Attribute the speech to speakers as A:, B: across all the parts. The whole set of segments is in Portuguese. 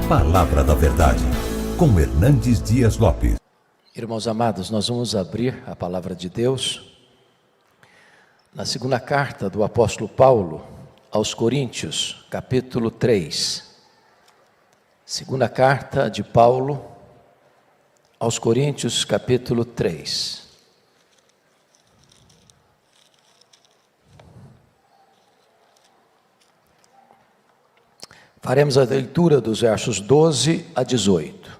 A: Palavra da Verdade, com Hernandes Dias Lopes.
B: Irmãos amados, nós vamos abrir a Palavra de Deus na segunda carta do apóstolo Paulo aos Coríntios, capítulo 3. Segunda carta de Paulo aos Coríntios, capítulo 3. Faremos a leitura dos versos 12 a 18.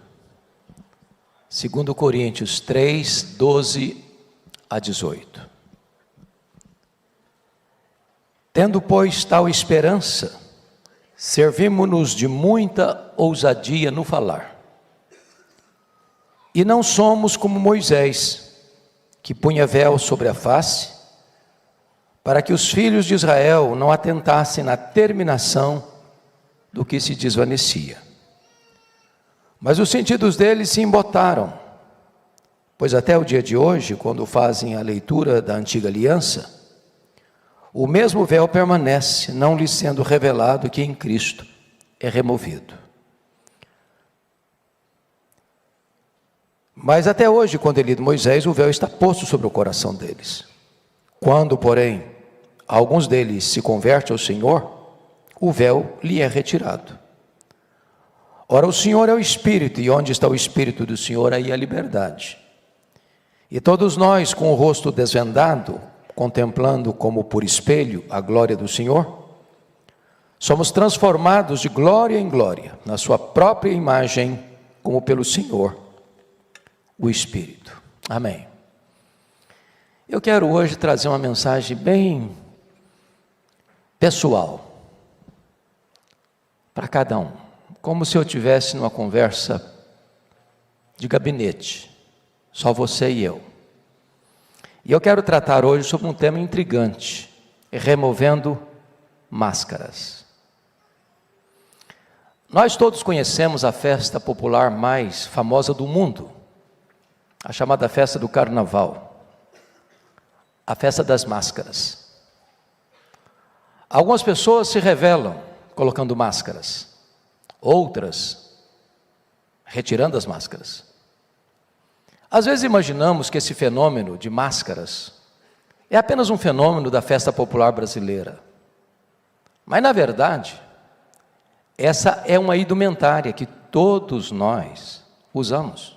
B: 2 Coríntios 3, 12 a 18. Tendo, pois, tal esperança, servimo-nos de muita ousadia no falar. E não somos como Moisés, que punha véu sobre a face, para que os filhos de Israel não atentassem na terminação do que se desvanecia. Mas os sentidos deles se embotaram, pois até o dia de hoje, quando fazem a leitura da antiga aliança, o mesmo véu permanece, não lhes sendo revelado que em Cristo é removido. Mas até hoje, quando é lido Moisés, o véu está posto sobre o coração deles. Quando, porém, alguns deles se convertem ao Senhor, o véu lhe é retirado. Ora, o Senhor é o Espírito, e onde está o Espírito do Senhor, aí a liberdade. E todos nós, com o rosto desvendado, contemplando como por espelho a glória do Senhor, somos transformados de glória em glória, na sua própria imagem, como pelo Senhor, o Espírito. Amém. Eu quero hoje trazer uma mensagem bem pessoal, para cada um, como se eu estivesse numa conversa de gabinete, só você e eu. E eu quero tratar hoje sobre um tema intrigante, removendo máscaras. Nós todos conhecemos a festa popular mais famosa do mundo, a chamada festa do Carnaval, a festa das máscaras. Algumas pessoas se revelam colocando máscaras, outras retirando as máscaras. Às vezes imaginamos que esse fenômeno de máscaras é apenas um fenômeno da festa popular brasileira. Mas na verdade, essa é uma indumentária que todos nós usamos.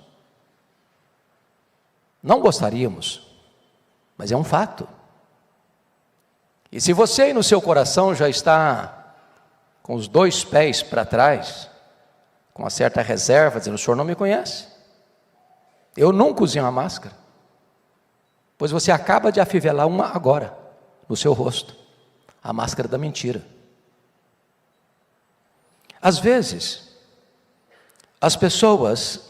B: Não gostaríamos, mas é um fato. E se você aí no seu coração já está com os dois pés para trás, com uma certa reserva, dizendo: o senhor não me conhece, eu nunca usei uma máscara, pois você acaba de afivelar uma agora, no seu rosto, a máscara da mentira. Às vezes, as pessoas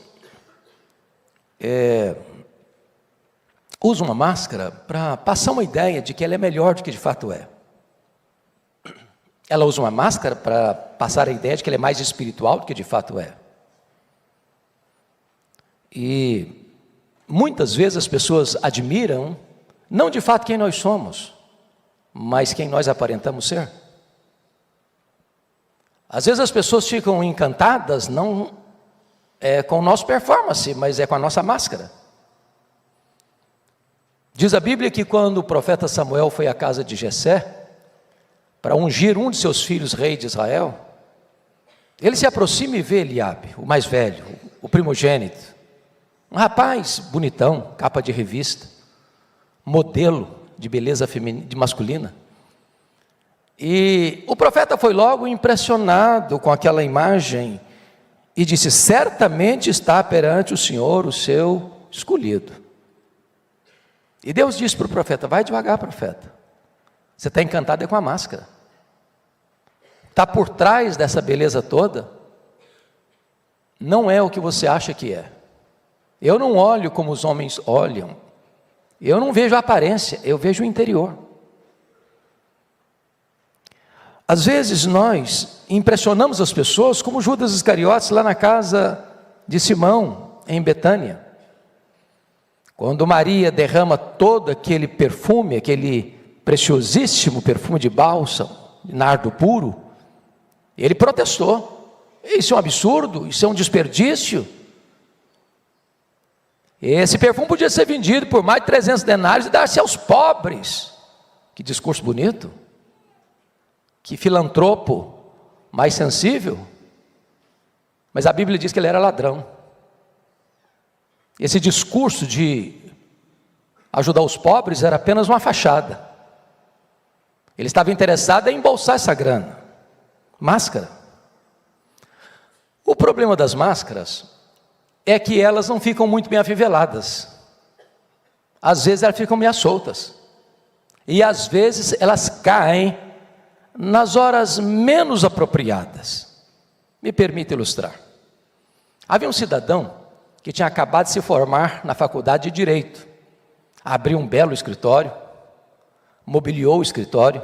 B: usam uma máscara para passar uma ideia de que ela é melhor do que de fato é. Ela usa uma máscara para passar a ideia de que ela é mais espiritual do que de fato é. E muitas vezes as pessoas admiram, não de fato quem nós somos, mas quem nós aparentamos ser. Às vezes as pessoas ficam encantadas, não com o nosso performance, mas com a nossa máscara. Diz a Bíblia que quando o profeta Samuel foi à casa de Jessé, para ungir um de seus filhos rei de Israel, ele se aproxima e vê Eliabe, o mais velho, o primogênito, um rapaz bonitão, capa de revista, modelo de beleza feminina, de masculina. E o profeta foi logo impressionado com aquela imagem e disse: certamente está perante o Senhor o seu escolhido. E Deus disse para o profeta: vai devagar, profeta. Você está encantado com a máscara. Está por trás dessa beleza toda, não é o que você acha que é. Eu não olho como os homens olham. Eu não vejo a aparência, eu vejo o interior. Às vezes nós impressionamos as pessoas como Judas Iscariotes lá na casa de Simão, em Betânia. Quando Maria derrama todo aquele perfume, aquele preciosíssimo perfume de bálsamo, de nardo puro, ele protestou. Isso é um absurdo, isso é um desperdício. Esse perfume podia ser vendido por mais de 300 denários e dar-se aos pobres. Que discurso bonito. Que filantropo mais sensível. Mas a Bíblia diz que ele era ladrão. Esse discurso de ajudar os pobres era apenas uma fachada. Ele estava interessado em embolsar essa grana. Máscara. O problema das máscaras é que elas não ficam muito bem afiveladas. Às vezes elas ficam meio soltas. E às vezes elas caem nas horas menos apropriadas. Me permita ilustrar. Havia um cidadão que tinha acabado de se formar na faculdade de Direito. Abriu um belo escritório, mobiliou o escritório,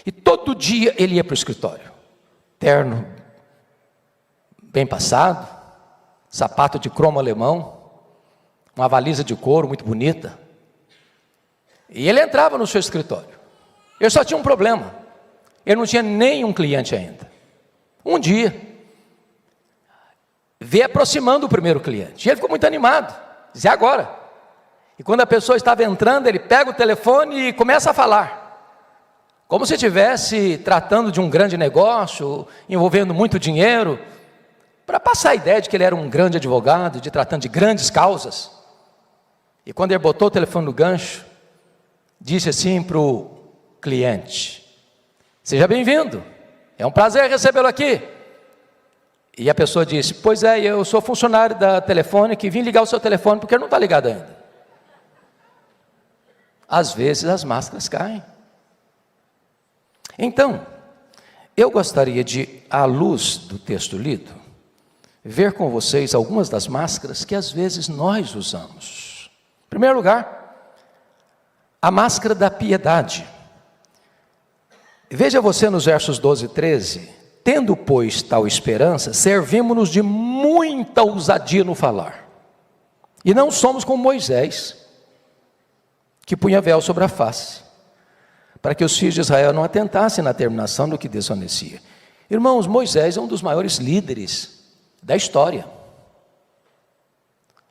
B: e todo dia ele ia para o escritório. Terno bem passado, sapato de cromo alemão, uma valisa de couro muito bonita. E ele entrava no seu escritório. Ele só tinha um problema. Ele não tinha nenhum cliente ainda. Um dia, veio aproximando o primeiro cliente. E ele ficou muito animado. Dizia, agora. E quando a pessoa estava entrando, ele pega o telefone e começa a falar. Como se estivesse tratando de um grande negócio, envolvendo muito dinheiro, para passar a ideia de que ele era um grande advogado, de tratando de grandes causas. E quando ele botou o telefone no gancho, disse assim para o cliente, seja bem-vindo, é um prazer recebê-lo aqui. E a pessoa disse, pois é, eu sou funcionário da Telefônica e vim ligar o seu telefone porque ele não está ligado ainda. Às vezes as máscaras caem. Então, eu gostaria de, à luz do texto lido, ver com vocês algumas das máscaras que às vezes nós usamos. Em primeiro lugar, a máscara da piedade. Veja você nos versos 12 e 13, tendo, pois, tal esperança, servimos-nos de muita ousadia no falar. E não somos como Moisés, que punha véu sobre a face, para que os filhos de Israel não atentassem na terminação do que desonecia. Irmãos, Moisés é um dos maiores líderes da história.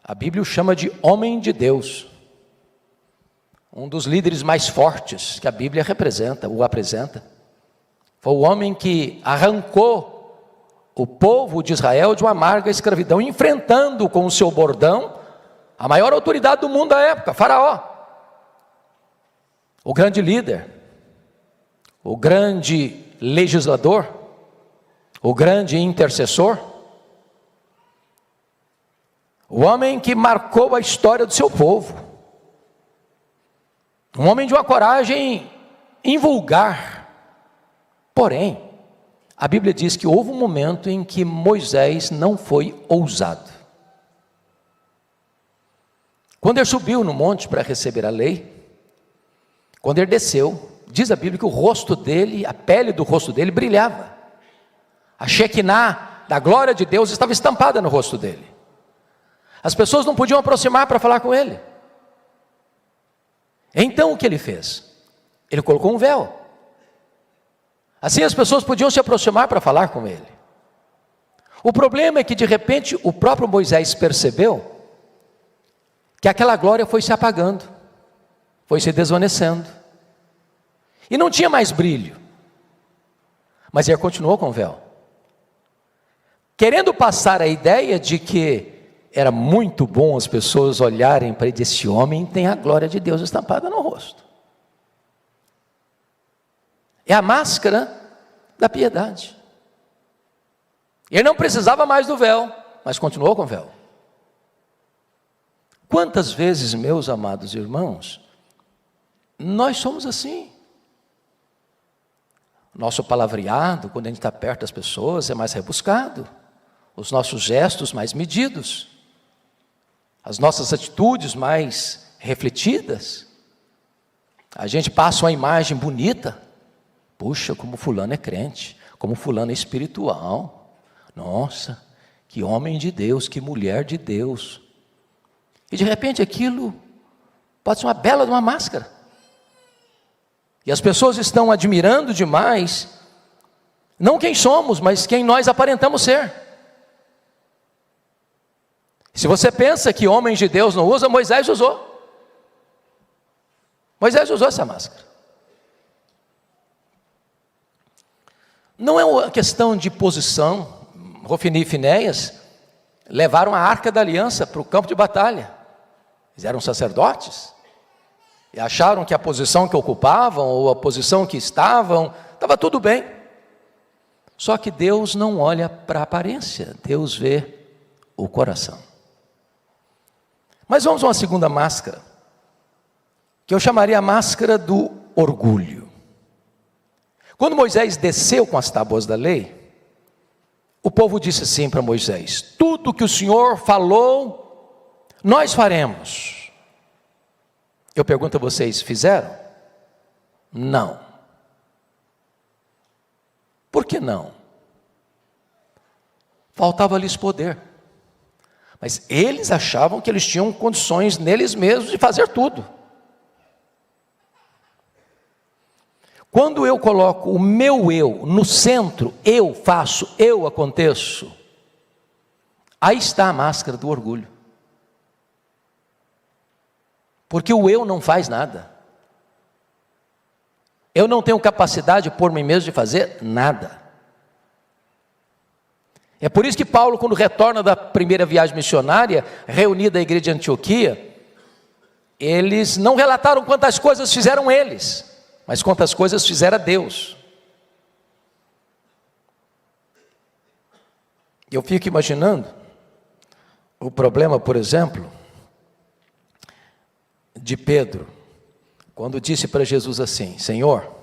B: A Bíblia o chama de homem de Deus. Um dos líderes mais fortes que a Bíblia o apresenta. Foi o homem que arrancou o povo de Israel de uma amarga escravidão, enfrentando com o seu bordão a maior autoridade do mundo da época, Faraó. O grande líder, o grande legislador, o grande intercessor, o homem que marcou a história do seu povo, um homem de uma coragem invulgar. Porém, a Bíblia diz que houve um momento em que Moisés não foi ousado. Quando ele subiu no monte para receber a lei, quando ele desceu, diz a Bíblia que o rosto dele, a pele do rosto dele brilhava. A Shekinah da glória de Deus estava estampada no rosto dele. As pessoas não podiam aproximar para falar com ele. Então o que ele fez? Ele colocou um véu. Assim as pessoas podiam se aproximar para falar com ele. O problema é que de repente o próprio Moisés percebeu que aquela glória foi se apagando, foi se desvanecendo. E não tinha mais brilho. Mas ele continuou com o véu, querendo passar a ideia de que era muito bom as pessoas olharem para ele, esse homem tem a glória de Deus estampada no rosto. É a máscara da piedade. Ele não precisava mais do véu, mas continuou com o véu. Quantas vezes, meus amados irmãos, nós somos assim. Nosso palavreado, quando a gente está perto das pessoas, é mais rebuscado. Os nossos gestos mais medidos. As nossas atitudes mais refletidas. A gente passa uma imagem bonita. Puxa, como fulano é crente, como fulano é espiritual. Nossa, que homem de Deus, que mulher de Deus. E de repente aquilo pode ser uma bela de uma máscara. E as pessoas estão admirando demais Não quem somos, mas quem nós aparentamos ser. Se você pensa que homens de Deus não usam, Moisés usou. Moisés usou essa máscara. Não é uma questão de posição. Hofni e Finéias levaram a arca da aliança para o campo de batalha. Eles eram sacerdotes. E acharam que a posição que ocupavam, ou a posição que estavam, estava tudo bem. Só que Deus não olha para a aparência, Deus vê o coração. Mas vamos a uma segunda máscara, que eu chamaria a máscara do orgulho. Quando Moisés desceu com as tábuas da lei, o povo disse assim para Moisés: tudo que o Senhor falou, nós faremos. Eu pergunto a vocês, fizeram? Não. Por que não? Faltava-lhes poder. Mas eles achavam que eles tinham condições neles mesmos de fazer tudo. Quando eu coloco o meu eu no centro, eu faço, eu aconteço, aí está a máscara do orgulho. Porque o eu não faz nada. Eu não tenho capacidade por mim mesmo de fazer nada. É por isso que Paulo, quando retorna da primeira viagem missionária, reunida a igreja de Antioquia, eles não relataram quantas coisas fizeram eles, mas quantas coisas fizera Deus. Eu fico imaginando o problema, por exemplo, de Pedro, quando disse para Jesus assim: Senhor,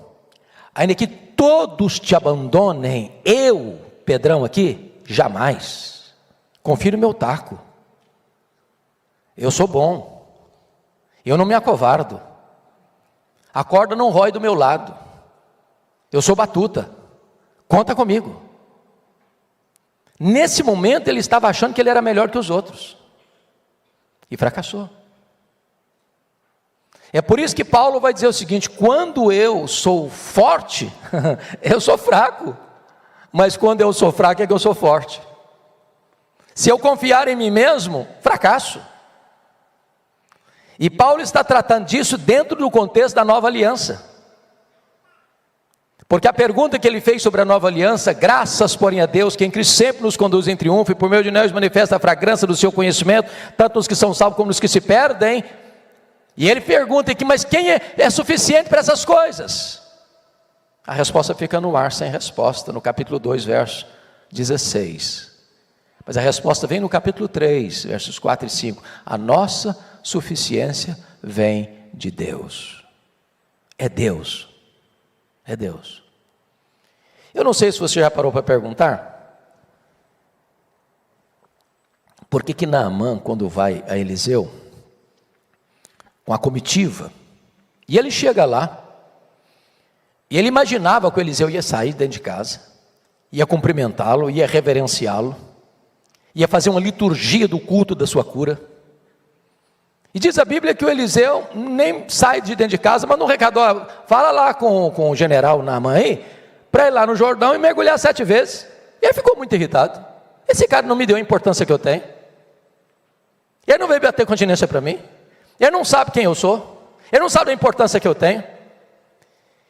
B: ainda que todos te abandonem, eu, Pedrão aqui, jamais. Confira o meu taco. Eu sou bom. Eu não me acovardo. A corda não rói do meu lado. Eu sou batuta. Conta comigo. Nesse momento ele estava achando que ele era melhor que os outros. E fracassou. É por isso que Paulo vai dizer o seguinte: quando eu sou forte, eu sou fraco. Mas quando eu sou fraco é que eu sou forte. Se eu confiar em mim mesmo, fracasso. E Paulo está tratando disso dentro do contexto da nova aliança. Porque a pergunta que ele fez sobre a nova aliança: graças porém a Deus, que em Cristo sempre nos conduz em triunfo, e por meio de nós manifesta a fragrância do seu conhecimento, tanto nos que são salvos como nos que se perdem. E ele pergunta aqui: mas quem é suficiente para essas coisas? A resposta fica no ar, sem resposta, no capítulo 2, verso 16. Mas a resposta vem no capítulo 3, versos 4 e 5. A nossa suficiência vem de Deus. É Deus. É Deus. Eu não sei se você já parou para perguntar, por que Naamã, quando vai a Eliseu, com a comitiva, e ele chega lá, e ele imaginava que o Eliseu ia sair dentro de casa, ia cumprimentá-lo, ia reverenciá-lo, ia fazer uma liturgia do culto da sua cura. E diz a Bíblia que o Eliseu nem sai de dentro de casa, mas no recado: fala lá com o general Naamã aí, para ir lá no Jordão e mergulhar 7 vezes. E ele ficou muito irritado. Esse cara não me deu a importância que eu tenho. Ele não veio bater continência para mim. Ele não sabe quem eu sou. Ele não sabe a importância que eu tenho.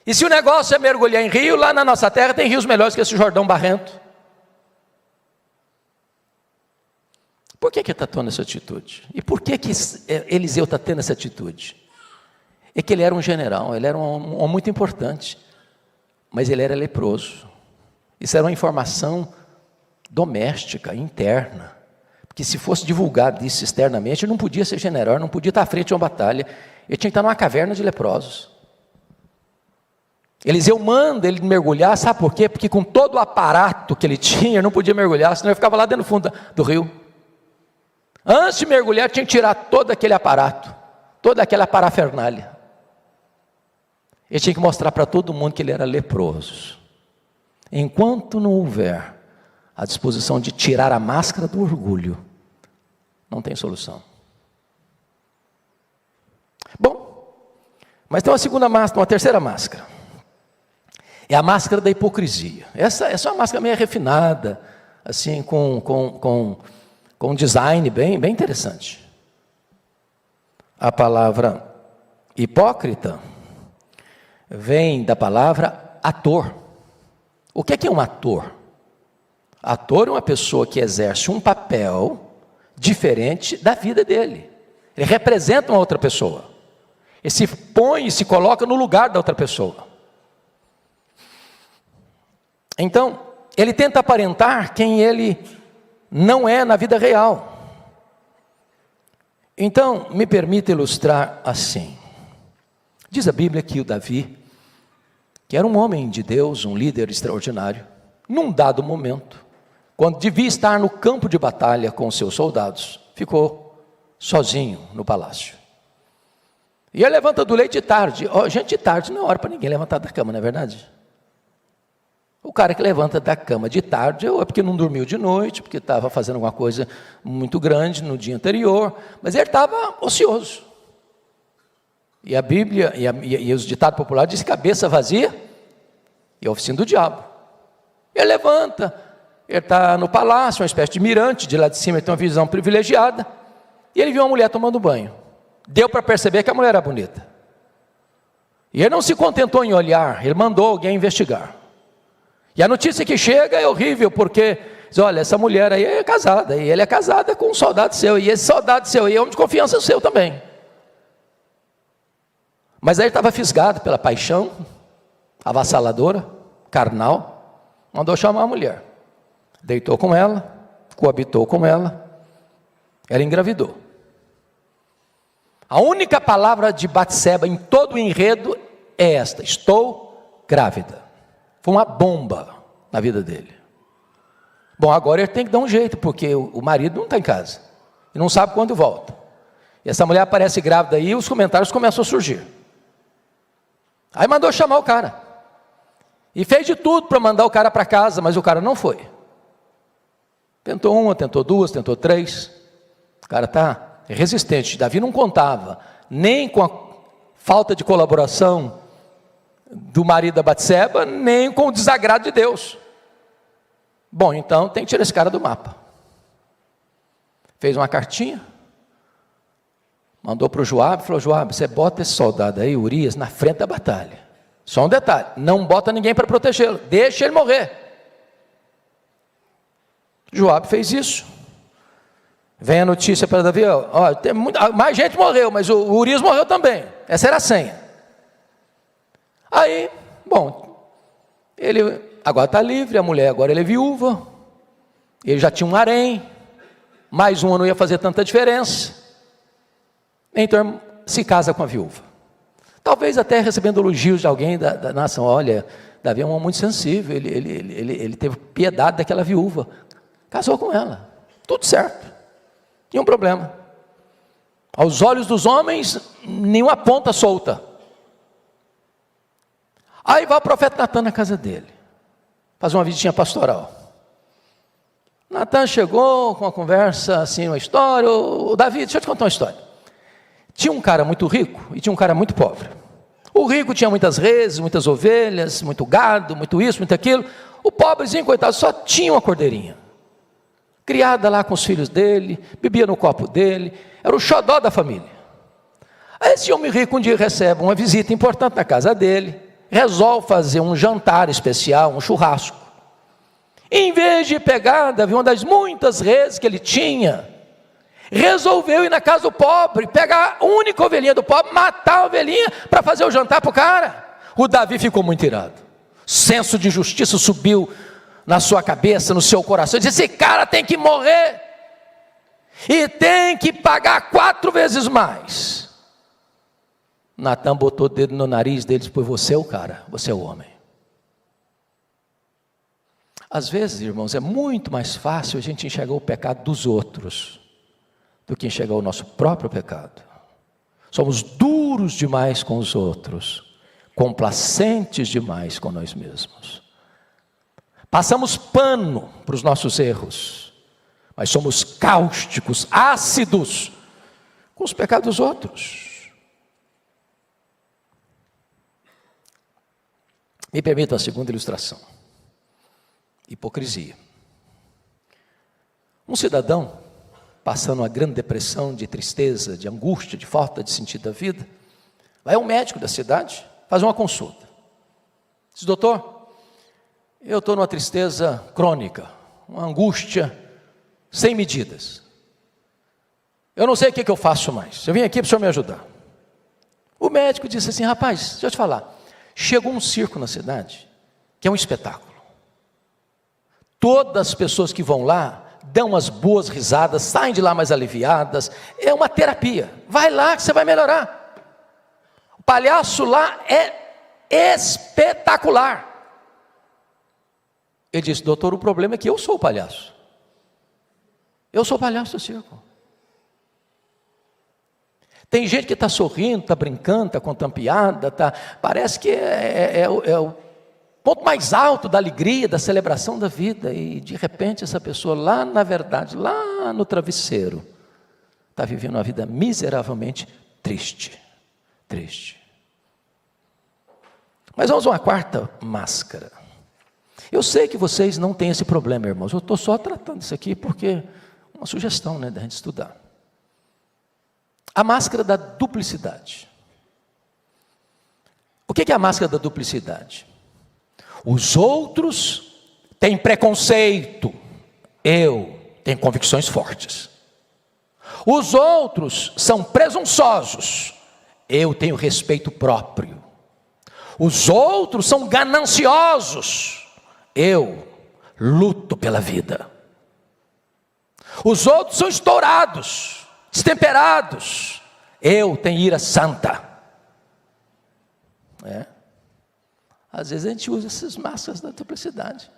B: E se o negócio é mergulhar em rio, lá na nossa terra tem rios melhores que esse Jordão barrento. Por que ele está tomando essa atitude? E por que Eliseu está tendo essa atitude? É que ele era um general, ele era um homem muito importante, mas ele era leproso. Isso era uma informação doméstica, interna, porque se fosse divulgado isso externamente, ele não podia ser general, ele não podia estar à frente de uma batalha, ele tinha que estar numa caverna de leprosos. Eliseu manda ele mergulhar, sabe por quê? Porque com todo o aparato que ele tinha, ele não podia mergulhar, senão ele ficava lá dentro do fundo do rio. Antes de mergulhar, tinha que tirar todo aquele aparato, toda aquela parafernália. Ele tinha que mostrar para todo mundo que ele era leproso. Enquanto não houver a disposição de tirar a máscara do orgulho, não tem solução. Bom, mas tem uma segunda máscara, uma terceira máscara. É a máscara da hipocrisia. Essa é uma máscara meio refinada, assim, com um design bem interessante. A palavra hipócrita vem da palavra ator. O que é um ator? Ator é uma pessoa que exerce um papel diferente da vida dele. Ele representa uma outra pessoa. Ele se põe e se coloca no lugar da outra pessoa. Então, ele tenta aparentar quem ele não é na vida real. Então, me permita ilustrar assim. Diz a Bíblia que o Davi, que era um homem de Deus, um líder extraordinário, num dado momento, quando devia estar no campo de batalha com os seus soldados, ficou sozinho no palácio. E ele levanta do leito de tarde. Gente, de tarde não é hora para ninguém levantar da cama, não é verdade? O cara que levanta da cama de tarde, ou é porque não dormiu de noite, porque estava fazendo alguma coisa muito grande no dia anterior, mas ele estava ocioso. E a Bíblia, e os ditados populares dizem: cabeça vazia e a oficina do diabo. Ele levanta, ele está no palácio, uma espécie de mirante, de lá de cima ele tem uma visão privilegiada, e ele viu uma mulher tomando banho. Deu para perceber que a mulher era bonita. E ele não se contentou em olhar, ele mandou alguém investigar. E a notícia que chega é horrível, porque diz: olha, essa mulher aí é casada, e ele é casada com um soldado seu, e esse soldado seu aí é homem de confiança seu também. Mas aí ele estava fisgado pela paixão avassaladora, carnal, mandou chamar a mulher. Deitou com ela, coabitou com ela, ela engravidou. A única palavra de Batseba em todo o enredo é esta: estou grávida. Foi uma bomba na vida dele. Bom, agora ele tem que dar um jeito, porque o marido não está em casa, e não sabe quando volta. E essa mulher aparece grávida aí, e os comentários começam a surgir. Aí mandou chamar o cara, e fez de tudo para mandar o cara para casa, mas o cara não foi. Tentou uma, tentou duas, tentou três. O cara está resistente. Davi não contava nem com a falta de colaboração do marido da Batseba, nem com o desagrado de Deus. Bom, então tem que tirar esse cara do mapa. Fez uma cartinha, mandou para o Joabe, falou: Joabe, você bota esse soldado aí, Urias, na frente da batalha. Só um detalhe: não bota ninguém para protegê-lo, deixa ele morrer. Joabe fez isso. Vem a notícia para Davi: ó, tem mais gente morreu, mas o Urias morreu também. Essa era a senha. Aí, bom, ele agora está livre, a mulher agora ele é viúva, ele já tinha um harém, mais uma não ia fazer tanta diferença, então se casa com a viúva. Talvez até recebendo elogios de alguém da nação: olha, Davi é um homem muito sensível, ele teve piedade daquela viúva, casou com ela, tudo certo, nenhum problema. Aos olhos dos homens, nenhuma ponta solta. Aí vai o profeta Natan na casa dele, fazer uma visitinha pastoral. Natan chegou com uma conversa assim, uma história: o Davi, deixa eu te contar uma história. Tinha um cara muito rico e tinha um cara muito pobre. O rico tinha muitas reses, muitas ovelhas, muito gado, muito isso, muito aquilo. O pobrezinho, coitado, só tinha uma cordeirinha, criada lá com os filhos dele, bebia no copo dele, era o xodó da família. Aí esse homem rico um dia recebe uma visita importante na casa dele, resolve fazer um jantar especial, um churrasco. Em vez de pegar, Davi, uma das muitas reses que ele tinha, resolveu ir na casa do pobre, pegar a única ovelhinha do pobre, matar a ovelhinha para fazer o jantar para o cara. O Davi ficou muito irado. Senso de justiça subiu na sua cabeça, no seu coração. Disse: esse cara tem que morrer e tem que pagar 4 vezes mais. Natan botou o dedo no nariz dele e disse: pois você é o cara, você é o homem. Às vezes, irmãos, é muito mais fácil a gente enxergar o pecado dos outros do que enxergar o nosso próprio pecado. Somos duros demais com os outros, complacentes demais com nós mesmos. Passamos pano para os nossos erros, mas somos cáusticos, ácidos com os pecados dos outros. Me permita a segunda ilustração. Hipocrisia. Um cidadão, passando uma grande depressão, de tristeza, de angústia, de falta de sentido da vida, vai ao médico da cidade, faz uma consulta. Diz: doutor, eu estou numa tristeza crônica, uma angústia sem medidas. Eu não sei o que eu faço mais. Eu vim aqui para o senhor me ajudar. O médico disse assim: rapaz, deixa eu te falar. Chegou um circo na cidade, que é um espetáculo. Todas as pessoas que vão lá dão umas boas risadas, saem de lá mais aliviadas. É uma terapia. Vai lá que você vai melhorar. O palhaço lá é espetacular. Ele disse: doutor, o problema é que eu sou o palhaço. Eu sou o palhaço do circo. Tem gente que está sorrindo, está brincando, está contando piada, parece que é o ponto mais alto da alegria, da celebração da vida. E de repente essa pessoa lá, na verdade, lá no travesseiro, está vivendo uma vida miseravelmente triste. Triste. Mas vamos a uma quarta máscara. Eu sei que vocês não têm esse problema, irmãos. Eu estou só tratando isso aqui porque é uma sugestão, da gente estudar. A máscara da duplicidade. O que é a máscara da duplicidade? Os outros têm preconceito, eu tenho convicções fortes. Os outros são presunçosos, eu tenho respeito próprio. Os outros são gananciosos, eu luto pela vida. Os outros são estourados, destemperados, eu tenho ira santa. Às vezes a gente usa essas máscaras da duplicidade.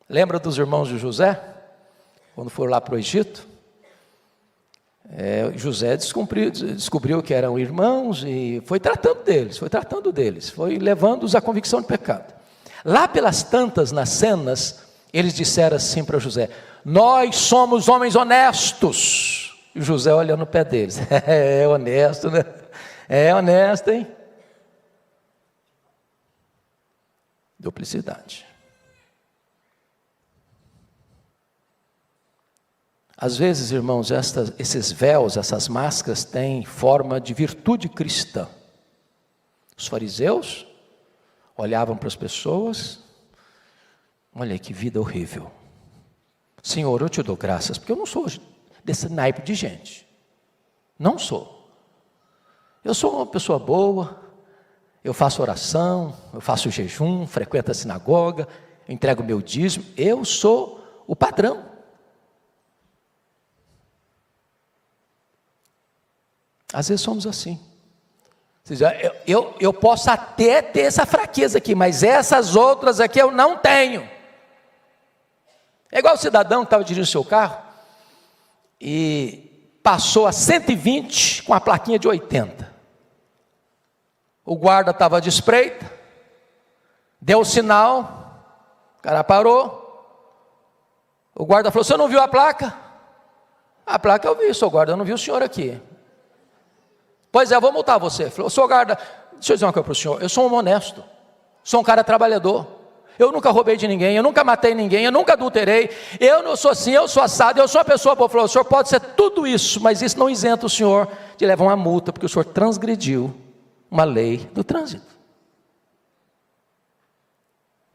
B: Lembra dos irmãos de José? Quando foram lá para o Egito? José descobriu que eram irmãos e foi tratando deles, foi levando-os à convicção de pecado. Lá pelas tantas, nas cenas, eles disseram assim para José: nós somos homens honestos. E José olha no pé deles: é honesto, né? É honesto, hein? Duplicidade. Às vezes, irmãos, esses véus, essas máscaras têm forma de virtude cristã. Os fariseus olhavam para as pessoas: olha que vida horrível. Senhor, eu te dou graças, porque eu não sou desse naipe de gente. Não sou. Eu sou uma pessoa boa, eu faço oração, eu faço jejum, frequento a sinagoga, entrego meu dízimo, eu sou o padrão. Às vezes somos assim. Eu posso até ter essa fraqueza aqui, mas essas outras aqui eu não tenho. É igual o cidadão que estava dirigindo o seu carro e passou a 120 com a plaquinha de 80. O guarda estava de espreita, deu o sinal, o cara parou. O guarda falou: você não viu a placa? A placa eu vi, seu guarda, eu não vi o senhor aqui. Pois é, eu vou multar você. Falou: senhor guarda, deixa eu dizer uma coisa para o senhor, eu sou um honesto, sou um cara trabalhador. Eu nunca roubei de ninguém, eu nunca matei ninguém, eu nunca adulterei, eu não sou assim, eu sou assado, eu sou uma pessoa boa. Falou: o senhor pode ser tudo isso, mas isso não isenta o senhor de levar uma multa, porque o senhor transgrediu uma lei do trânsito.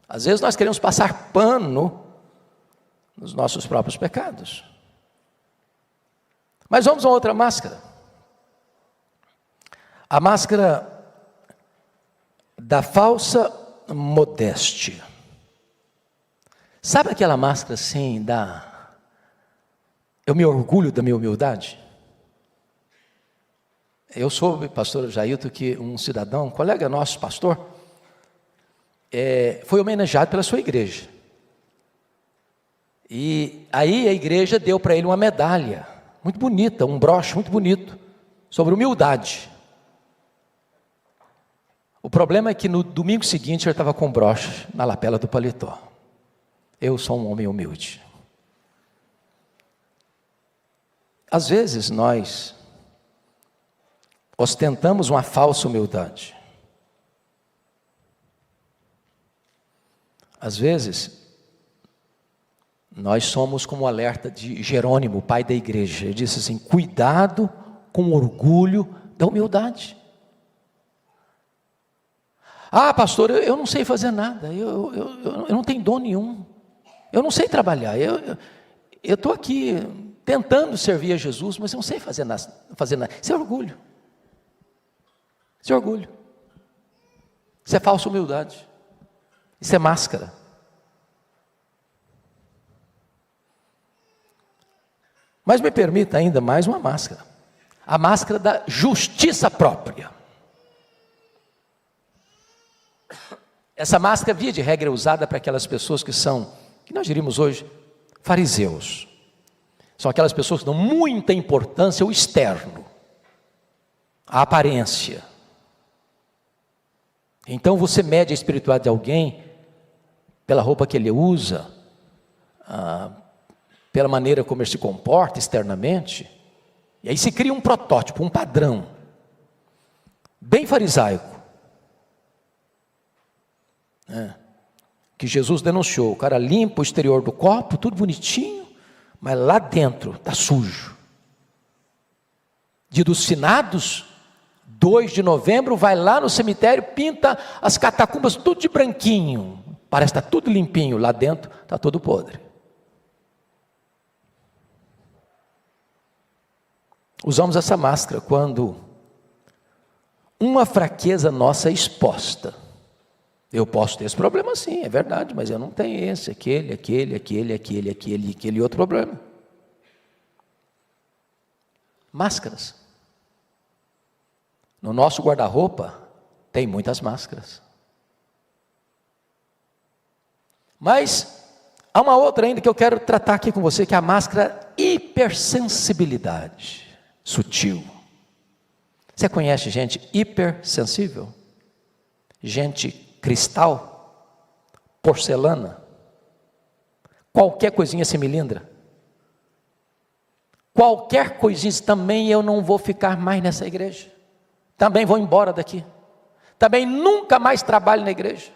B: Às vezes nós queremos passar pano nos nossos próprios pecados. Mas vamos a outra máscara. A máscara da falsa modéstia. Sabe aquela máscara assim eu me orgulho da minha humildade? Eu soube, pastor Jailton, que um cidadão, um colega nosso, pastor, foi homenageado pela sua igreja. E aí a igreja deu para ele uma medalha, muito bonita, um broche muito bonito, sobre humildade. O problema é que no domingo seguinte ele estava com um broche na lapela do paletó. Eu sou um homem humilde. Às vezes nós ostentamos uma falsa humildade. Às vezes, nós somos como o alerta de Jerônimo, pai da igreja. Ele disse assim: cuidado com o orgulho da humildade. Ah, pastor, eu não sei fazer nada, eu não tenho dom nenhum, eu não sei trabalhar, eu estou aqui tentando servir a Jesus, mas eu não sei fazer nada. Isso é orgulho. Isso é orgulho. Isso é falsa humildade. Isso é máscara. Mas me permita ainda mais uma máscara. A máscara da justiça própria. Essa máscara, via de regra, é usada para aquelas pessoas que são, que nós diríamos hoje, fariseus. São aquelas pessoas que dão muita importância ao externo, à aparência. Então você mede a espiritualidade de alguém pela roupa que ele usa, pela maneira como ele se comporta externamente, e aí se cria um protótipo, um padrão, bem farisaico, que Jesus denunciou. O cara limpa o exterior do copo, tudo bonitinho, mas lá dentro está sujo. Dia dos Finados, 2 de novembro, vai lá no cemitério, pinta as catacumbas tudo de branquinho, parece que está tudo limpinho, lá dentro está tudo podre. Usamos essa máscara quando uma fraqueza nossa é exposta. Eu posso ter esse problema sim, é verdade, mas eu não tenho esse, aquele outro problema. Máscaras. No nosso guarda-roupa tem muitas máscaras. Mas há uma outra ainda que eu quero tratar aqui com você, que é a máscara hipersensibilidade, sutil. Você conhece gente hipersensível? Gente cristal, porcelana, qualquer coisinha se melindra. Qualquer coisinha, também eu não vou ficar mais nessa igreja. Também vou embora daqui. Também nunca mais trabalho na igreja.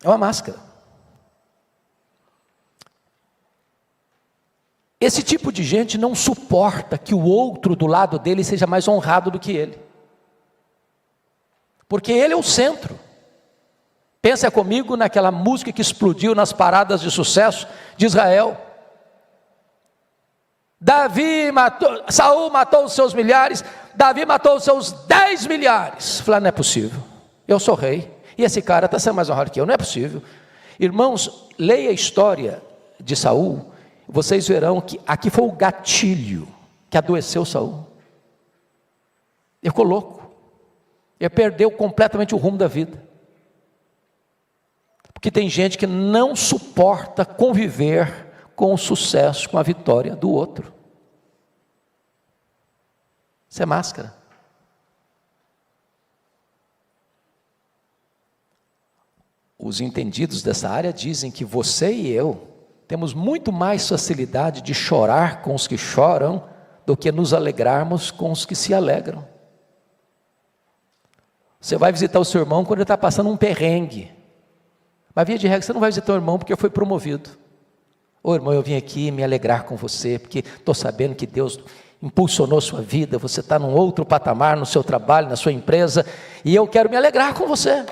B: É uma máscara. Esse tipo de gente não suporta que o outro do lado dele seja mais honrado do que ele. Porque ele é o centro. Pensa comigo naquela música que explodiu nas paradas de sucesso de Israel. Saul matou os seus milhares, Davi matou os seus 10 milhares. Falei, não é possível, eu sou rei, e esse cara está sendo mais honrado que eu, não é possível. Irmãos, leia a história de Saul, vocês verão que aqui foi o gatilho que adoeceu Saul. Ele ficou louco, ele perdeu completamente o rumo da vida. Porque tem gente que não suporta conviver com o sucesso, com a vitória do outro. Isso é máscara. Os entendidos dessa área dizem que você e eu temos muito mais facilidade de chorar com os que choram do que nos alegrarmos com os que se alegram. Você vai visitar o seu irmão quando ele está passando um perrengue. Mas via de regra, você não vai visitar o irmão porque foi promovido. Ô irmão, eu vim aqui me alegrar com você, porque estou sabendo que Deus impulsionou sua vida, você está num outro patamar no seu trabalho, na sua empresa, e eu quero me alegrar com você.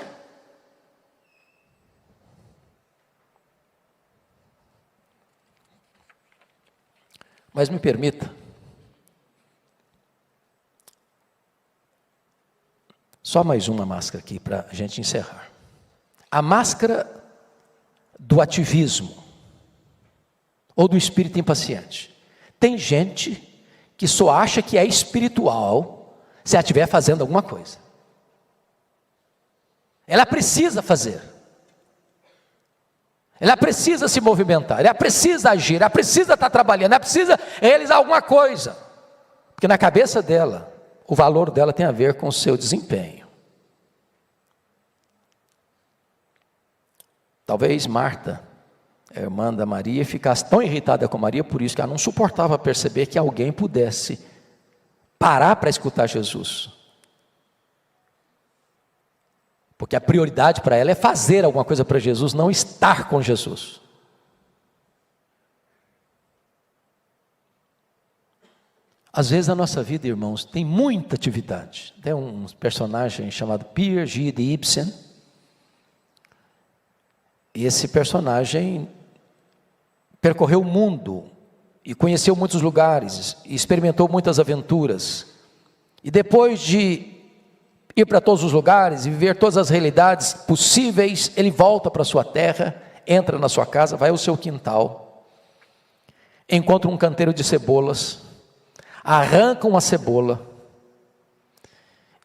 B: Mas me permita, só mais uma máscara aqui para a gente encerrar. A máscara do ativismo, ou do espírito impaciente. Tem gente que só acha que é espiritual se ela estiver fazendo alguma coisa. Ela precisa fazer. Ela precisa se movimentar, ela precisa agir, ela precisa estar trabalhando, ela precisa realizar alguma coisa. Porque na cabeça dela, o valor dela tem a ver com o seu desempenho. Talvez Marta, a irmã da Maria, ficasse tão irritada com Maria, por isso que ela não suportava perceber que alguém pudesse parar para escutar Jesus. Porque a prioridade para ela é fazer alguma coisa para Jesus, não estar com Jesus. Às vezes a nossa vida, irmãos, tem muita atividade. Tem um personagem chamado Pierre G. de Ibsen. E esse personagem percorreu o mundo e conheceu muitos lugares, e experimentou muitas aventuras. E depois de ir para todos os lugares e viver todas as realidades possíveis, ele volta para a sua terra, entra na sua casa, vai ao seu quintal, encontra um canteiro de cebolas, arranca uma cebola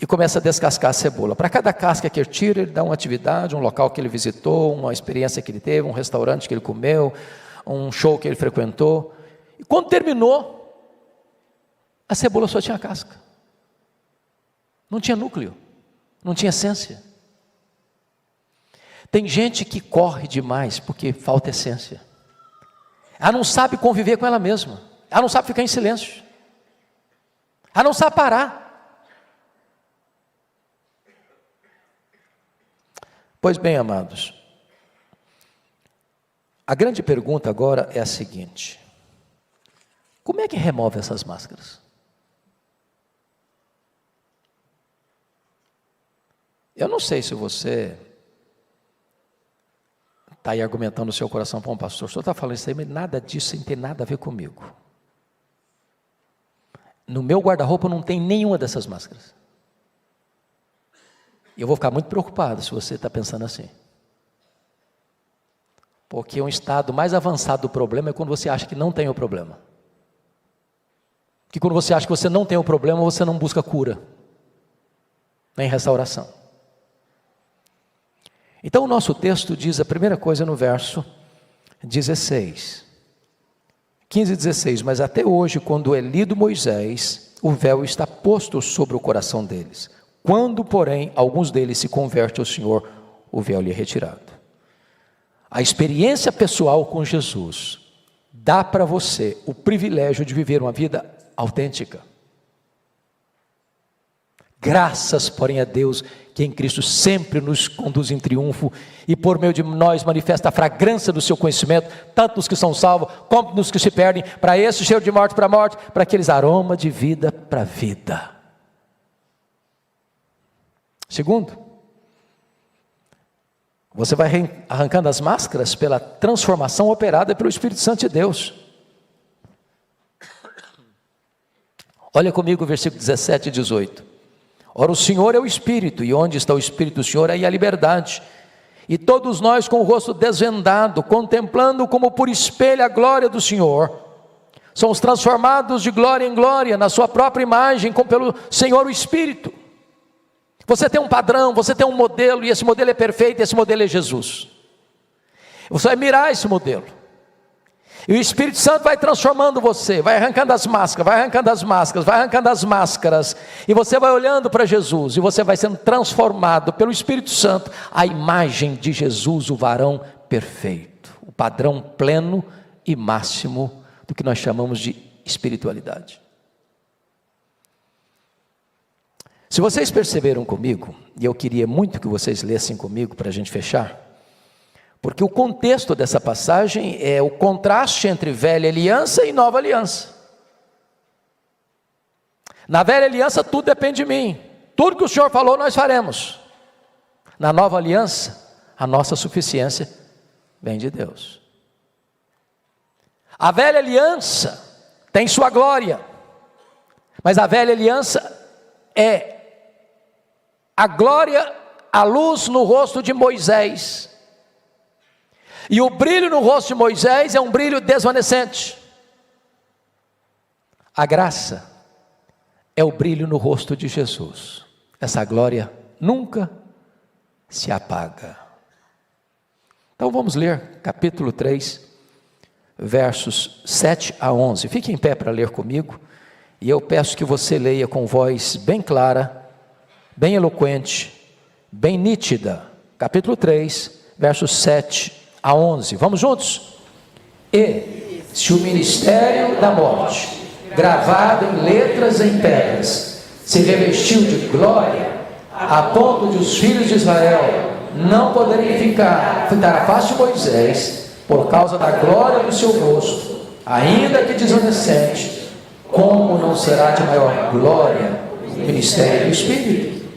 B: e começa a descascar a cebola. Para cada casca que ele tira, ele dá uma atividade, um local que ele visitou, uma experiência que ele teve, um restaurante que ele comeu, um show que ele frequentou. E quando terminou, a cebola só tinha casca. Não tinha núcleo, não tinha essência. Tem gente que corre demais porque falta essência. Ela não sabe conviver com ela mesma. Ela não sabe ficar em silêncio. Ela não sabe parar. Pois bem, amados, a grande pergunta agora é a seguinte: como é que remove essas máscaras? Eu não sei se você está aí argumentando no seu coração, bom, pastor, o senhor está falando isso aí, mas nada disso não tem nada a ver comigo. No meu guarda-roupa não tem nenhuma dessas máscaras. E eu vou ficar muito preocupado se você está pensando assim. Porque um estado mais avançado do problema é quando você acha que não tem o problema. Que quando você acha que você não tem o problema, você não busca cura, nem restauração. Então o nosso texto diz a primeira coisa no verso 16, 15 e 16, mas até hoje, quando é lido Moisés, o véu está posto sobre o coração deles. Quando, porém, alguns deles se convertem ao Senhor, o véu lhe é retirado. A experiência pessoal com Jesus dá para você o privilégio de viver uma vida autêntica. Graças, porém, a Deus, que em Cristo sempre nos conduz em triunfo e por meio de nós manifesta a fragrância do seu conhecimento, tanto nos que são salvos, como nos que se perdem, para esse cheiro de morte para a morte, para aqueles aroma de vida para a vida. Segundo, você vai arrancando as máscaras pela transformação operada pelo Espírito Santo de Deus. Olha comigo o versículo 17 e 18. Ora, o Senhor é o Espírito, e onde está o Espírito do Senhor, aí a liberdade. E todos nós com o rosto desvendado, contemplando como por espelho a glória do Senhor, somos transformados de glória em glória, na sua própria imagem, como pelo Senhor o Espírito. Você tem um padrão, você tem um modelo, e esse modelo é perfeito, e esse modelo é Jesus. Você vai mirar esse modelo. E o Espírito Santo vai transformando você, vai arrancando as máscaras, vai arrancando as máscaras, vai arrancando as máscaras, e você vai olhando para Jesus, e você vai sendo transformado pelo Espírito Santo, a imagem de Jesus, o varão perfeito, o padrão pleno e máximo do que nós chamamos de espiritualidade. Se vocês perceberam comigo, e eu queria muito que vocês lessem comigo para a gente fechar, porque o contexto dessa passagem é o contraste entre velha aliança e nova aliança. Na velha aliança tudo depende de mim, tudo que o Senhor falou nós faremos. Na nova aliança, a nossa suficiência vem de Deus. A velha aliança tem sua glória, mas a velha aliança é a glória, a luz no rosto de Moisés. E o brilho no rosto de Moisés é um brilho desvanecente. A graça é o brilho no rosto de Jesus. Essa glória nunca se apaga. Então vamos ler capítulo 3, versos 7 a 11. Fique em pé para ler comigo. E eu peço que você leia com voz bem clara, bem eloquente, bem nítida. Capítulo 3, versos 7 a 11, vamos juntos? E se o ministério da morte, gravado em letras em pedras, se revestiu de glória, a ponto de os filhos de Israel não poderem fitar à face de Moisés, por causa da glória do seu rosto, ainda que desonestante, como não será de maior glória o ministério do Espírito?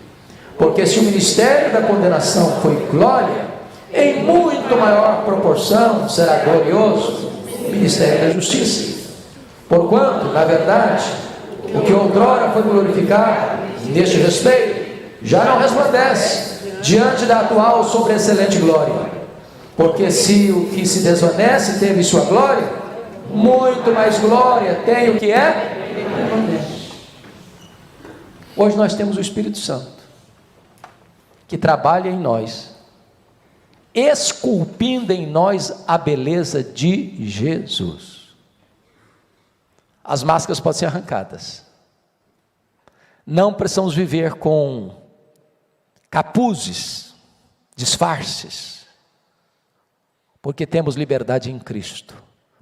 B: Porque se o ministério da condenação foi glória, em muito maior proporção será glorioso o ministério da justiça. Porquanto, na verdade, o que outrora foi glorificado, neste respeito, já não resplandece diante da atual sobreexcelente glória. Porque se o que se desoneste teve sua glória, muito mais glória tem o que é permanente. Hoje nós temos o Espírito Santo, que trabalha em nós, esculpindo em nós a beleza de Jesus. As máscaras podem ser arrancadas. Não precisamos viver com capuzes, disfarces, porque temos liberdade em Cristo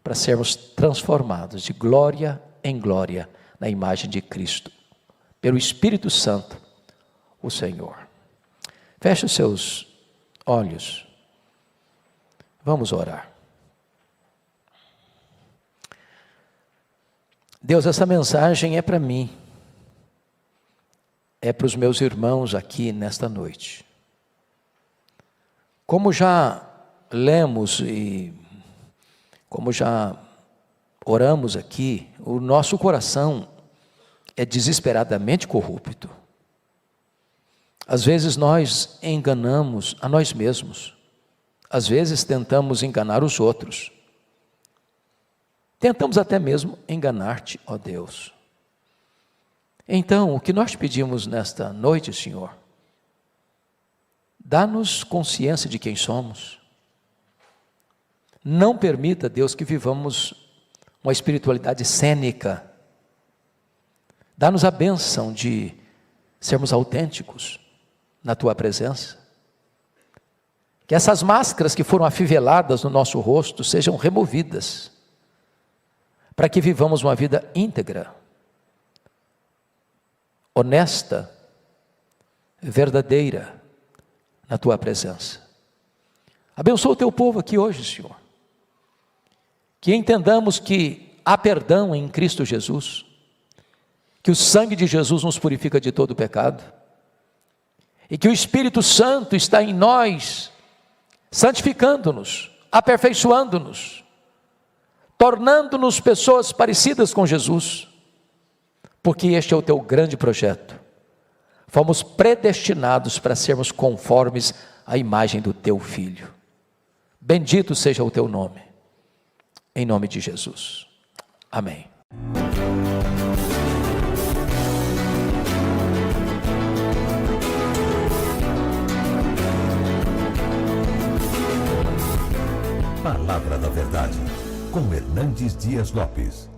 B: para sermos transformados de glória em glória na imagem de Cristo, pelo Espírito Santo, o Senhor. Feche os seus olhos. Vamos orar. Deus, essa mensagem é para mim, é para os meus irmãos aqui nesta noite. Como já lemos e como já oramos aqui, o nosso coração é desesperadamente corrupto. Às vezes nós enganamos a nós mesmos, às vezes tentamos enganar os outros. Tentamos até mesmo enganar-te, ó Deus. Então, o que nós pedimos nesta noite, Senhor, dá-nos consciência de quem somos. Não permita, Deus, que vivamos uma espiritualidade cênica. Dá-nos a bênção de sermos autênticos na Tua presença. Que essas máscaras que foram afiveladas no nosso rosto sejam removidas, para que vivamos uma vida íntegra, honesta, verdadeira, na Tua presença. Abençoa o Teu povo aqui hoje, Senhor. Que entendamos que há perdão em Cristo Jesus, que o sangue de Jesus nos purifica de todo pecado, e que o Espírito Santo está em nós, santificando-nos, aperfeiçoando-nos, tornando-nos pessoas parecidas com Jesus, porque este é o Teu grande projeto. Fomos predestinados para sermos conformes à imagem do Teu Filho. Bendito seja o Teu nome, em nome de Jesus. Amém.
A: Palavra da Verdade, com Hernandes Dias Lopes.